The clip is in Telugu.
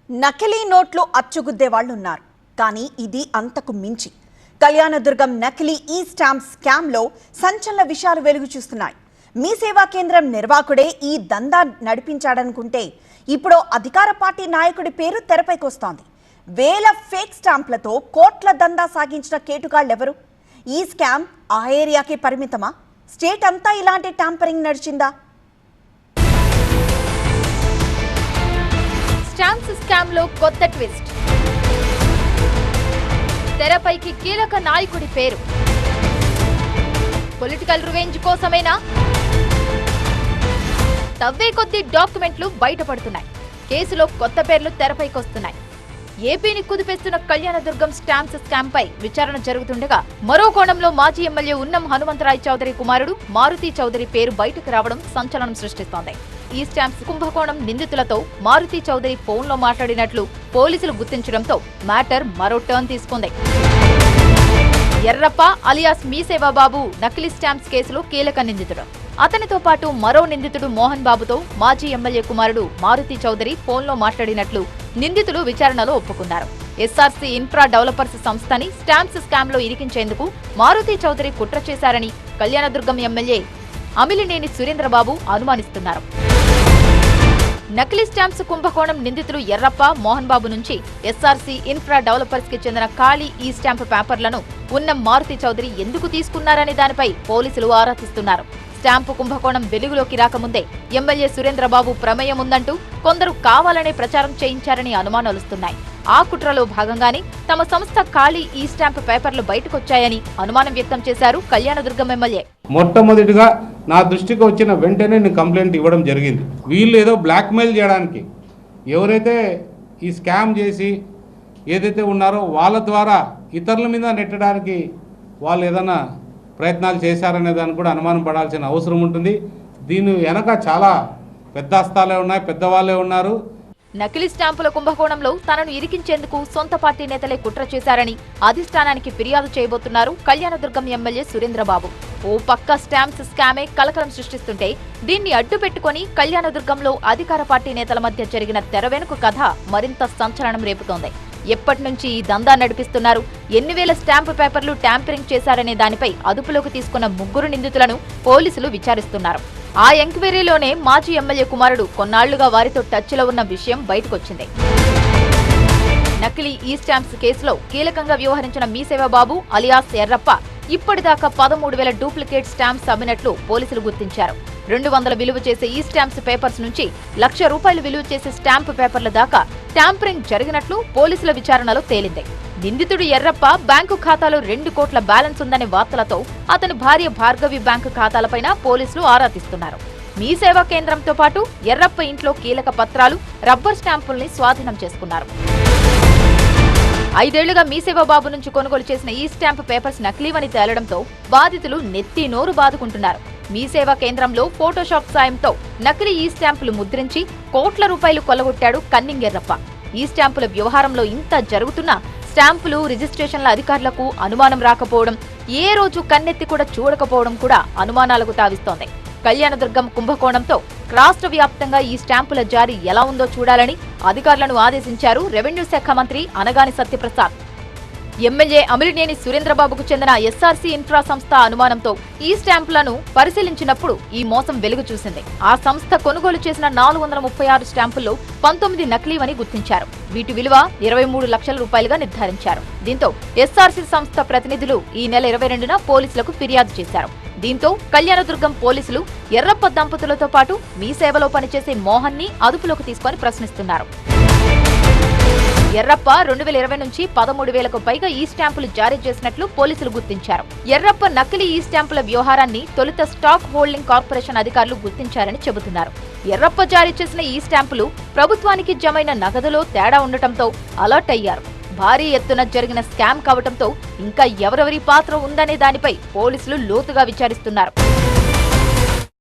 నకిలీ నోట్లు అచ్చుగుద్దే వాళ్ళు ఉన్నారు. కానీ ఇది అంతకు మించి కళ్యాణదుర్గం నకిలీ ఈ స్టాంప్ స్కామ్లో సంచలన విషయాలు వెలుగు చూస్తున్నాయి. మీ సేవా కేంద్రం నిర్వాహకుడే ఈ దందా నడిపించాడనుకుంటే ఇప్పుడు అధికార పార్టీ నాయకుడి పేరు తెరపైకొస్తోంది. వేల ఫేక్ స్టాంప్లతో కోట్ల దందా సాగించిన కేటుగాళ్లెవరు? ఈ స్కామ్ ఆ ఏరియాకే పరిమితమా? స్టేట్ అంతా ఇలాంటి ట్యాంపరింగ్ నడిచిందా? స్టాంప్స్ స్కామ్ లో కొత్త ట్విస్ట్. తెరపైకి కీలక నాయకుడి పేరు. Political revenge కోసమేనా? తవ్వే కొద్ది డాక్యుమెంట్లు బయటపడుతున్నాయి. కేసులో కొత్త పేర్లు తెరపైకొస్తున్నాయి. ఏపీని కుదిపేస్తున్న కళ్యాణదుర్గం స్టాంప్స్ స్కామ్ పై విచారణ జరుగుతుండగా మరో కోణంలో మాజీ ఎమ్మెల్యే ఉన్నం హనుమంతరాయ్ చౌదరి కుమారుడు మారుతి చౌదరి పేరు బయటకు రావడం సంచలనం సృష్టిస్తోంది. ఈ స్టాంప్స్ కుంభకోణం నిందితులతో మారుతి చౌదరి ఫోన్లో మాట్లాడినట్లు పోలీసులు గుర్తించడంతో మ్యాటర్ మరో టర్న్ తీసుకుంది. ఎర్రప్ప అలియాస్ మీసేవా బాబు నకిలీ స్టాంప్స్ కేసులో కీలక నిందితుడు. అతనితో పాటు మరో నిందితుడు మోహన్ బాబుతో మాజీ ఎమ్మెల్యే కుమారుడు మారుతి చౌదరి ఫోన్లో మాట్లాడినట్లు నిందితులు విచారణలో ఒప్పుకున్నారు. ఎస్ఆర్సీ ఇన్ఫ్రా డెవలపర్స్ సంస్థని స్టాంప్స్ స్కామ్ లో ఇరికించేందుకు మారుతి చౌదరి కుట్ర చేశారని కళ్యాణదుర్గం ఎమ్మెల్యే అమిలినేని సురేంద్రబాబు అనుమానిస్తున్నారు. నకిలీ స్టాంప్స్ కుంభకోణం నిందితులు ఎర్రప్ప, మోహన్ బాబు నుంచి ఎస్ఆర్సీ ఇన్ఫ్రా డెవలపర్స్ కి చెందిన ఖాళీ ఈ స్టాంప్ పేపర్లను ఉన్న మారుతి చౌదరి ఎందుకు తీసుకున్నారనే దానిపై పోలీసులు ఆరా తీస్తున్నారు. స్టాంపు కుంభకోణం వెలుగులోకి రాకముందే ఎమ్మెల్యే సురేంద్రబాబు ప్రమేయం ఉందంటూ కొందరు కావాలనే ప్రచారం చేయించారని అనుమానాలుస్తున్నాయి. ఆ కుట్రలో భాగంగానే తమ సంస్థ ఖాళీ ఈ స్టాంప్ పేపర్లు బయటకొచ్చాయని అనుమానం వ్యక్తం చేశారు కళ్యాణదుర్గం ఎమ్మెల్యే. మొట్టమొదటిగా నా దృష్టికి వచ్చిన వెంటనే నేను కంప్లైంట్ ఇవ్వడం జరిగింది. వీళ్ళు ఏదో బ్లాక్మెయిల్ చేయడానికి, ఎవరైతే ఈ స్కామ్ చేసి ఏదైతే ఉన్నారో వాళ్ళ ద్వారా ఇతరుల మీద నెట్టడానికి వాళ్ళు ఏదైనా ప్రయత్నాలు చేశారనే దాన్ని కూడా అనుమానం పడాల్సిన అవసరం ఉంటుంది. దీని వెనక చాలా పెద్ద హస్తాలే ఉన్నాయి, పెద్దవాళ్ళే ఉన్నారు. నకిలీ స్టాంపుల కుంభకోణంలో తనను ఇరికించేందుకు సొంత పార్టీ నేతలే కుట్ర చేశారని అధిష్టానానికి ఫిర్యాదు చేయబోతున్నారు కళ్యాణదుర్గం ఎమ్మెల్యే సురేంద్రబాబు. ఓ పక్క స్టాంప్స్ స్కామే కలకలం సృష్టిస్తుంటే దీన్ని అడ్డు పెట్టుకుని కళ్యాణదుర్గంలో అధికార పార్టీ నేతల మధ్య జరిగిన తెరవెనుక కథ మరింత సంచలనం రేపుతోంది. ఎప్పటి నుంచి ఈ దందా నడిపిస్తున్నారు, ఎన్ని వేల స్టాంపు పేపర్లు ట్యాంపరింగ్ చేశారనే దానిపై అదుపులోకి తీసుకున్న ముగ్గురు నిందితులను పోలీసులు విచారిస్తున్నారు. ఆ ఎంక్వైరీలోనే మాజీ ఎమ్మెల్యే కుమారుడు కొన్నాళ్లుగా వారితో టచ్లో ఉన్న విషయం బయటకొచ్చింది. నకిలీ ఈ స్టాంప్స్ కేసులో కీలకంగా వ్యవహరించిన మీసేవా బాబు అలియాస్ ఎర్రప్ప ఇప్పటిదాకా 13,000 డూప్లికేట్ స్టాంప్స్ అమ్మినట్లు పోలీసులు గుర్తించారు. 200 విలువ చేసే ఈ స్టాంప్స్ పేపర్స్ నుంచి ₹1,00,000 విలువ చేసే స్టాంపు పేపర్ల దాకా ట్యాంపరింగ్ జరిగినట్లు పోలీసుల విచారణలో తేలింది. నిందితుడు ఎర్రప్ప బ్యాంకు ఖాతాలో 2 కోట్ల బ్యాలెన్స్ ఉందనే వార్తలతో అతని భార్య భార్గవి బ్యాంకు ఖాతాలపైన పోలీసులు ఆరా తీస్తున్నారు. మీ సేవా కేంద్రంతో పాటు ఎర్రప్ప ఇంట్లో కీలక పత్రాలు, రబ్బర్ స్టాంపుల్ని స్వాధీనం చేసుకున్నారు. 5 ఏళ్లుగా మీసేవా బాబు నుంచి కొనుగోలు చేసిన ఈ స్టాంప్ పేపర్స్ నకిలీవని తేలడంతో బాధితులు నెత్తి నోరు బాదుకుంటున్నారు. మీ సేవా కేంద్రంలో ఫోటోషాప్ సాయంతో నకిలీ ఈ స్టాంపులు ముద్రించి కోట్ల రూపాయలు కొల్లగొట్టాడు కన్నింగ్ ఎర్రప్ప. ఈ స్టాంపుల వ్యవహారంలో ఇంత జరుగుతున్నా స్టాంపులు, రిజిస్ట్రేషన్ల అధికారులకు అనుమానం రాకపోవడం, ఏ రోజు కన్నెత్తి కూడా చూడకపోవడం కూడా అనుమానాలకు తావిస్తోంది. కళ్యాణదుర్గం కుంభకోణంతో రాష్ట్ర వ్యాప్తంగా ఈ స్టాంపుల జారీ ఎలా ఉందో చూడాలని అధికారులను ఆదేశించారు రెవెన్యూ శాఖ మంత్రి అనగాని సత్యప్రసాద్. ఎమ్మెల్యే అమిలినేని సురేంద్రబాబుకు చెందిన ఎస్ఆర్సీ ఇన్ఫ్రా సంస్థ అనుమానంతో ఈ స్టాంపులను పరిశీలించినప్పుడు ఈ మోసం వెలుగు చూసింది. ఆ సంస్థ కొనుగోలు చేసిన 436 స్టాంపుల్లో 19 నకిలీవని గుర్తించారు. వీటి విలువ 23 లక్షల రూపాయలుగా నిర్ధారించారు. దీంతో ఎస్ఆర్సీ సంస్థ ప్రతినిధులు ఈ నెల 22న పోలీసులకు ఫిర్యాదు చేశారు. దీంతో కళ్యాణదుర్గం పోలీసులు ఎర్రప్ప దంపతులతో పాటు మీ సేవలో పనిచేసే మోహన్ ని అదుపులోకి తీసుకుని ప్రశ్నిస్తున్నారు. ఎర్రప్ప 2020 నుంచి 13,000కు పైగా ఈ స్టాంపులు జారీ చేసినట్లు పోలీసులు గుర్తించారు. ఎర్రప్ప నకిలీ ఈ స్టాంపుల వ్యవహారాన్ని తొలుత స్టాక్ హోల్డింగ్ కార్పొరేషన్ అధికారులు గుర్తించారని చెబుతున్నారు. ఎర్రప్ప జారీ చేసిన ఈ స్టాంపులు ప్రభుత్వానికి జమైన నగదులో తేడా ఉండటంతో అలర్ట్ అయ్యారు. భారీ ఎత్తున జరిగిన స్కామ్ కావడంతో ఇంకా ఎవరెవరి పాత్ర ఉందనే దానిపై పోలీసులు లోతుగా విచారిస్తున్నారు.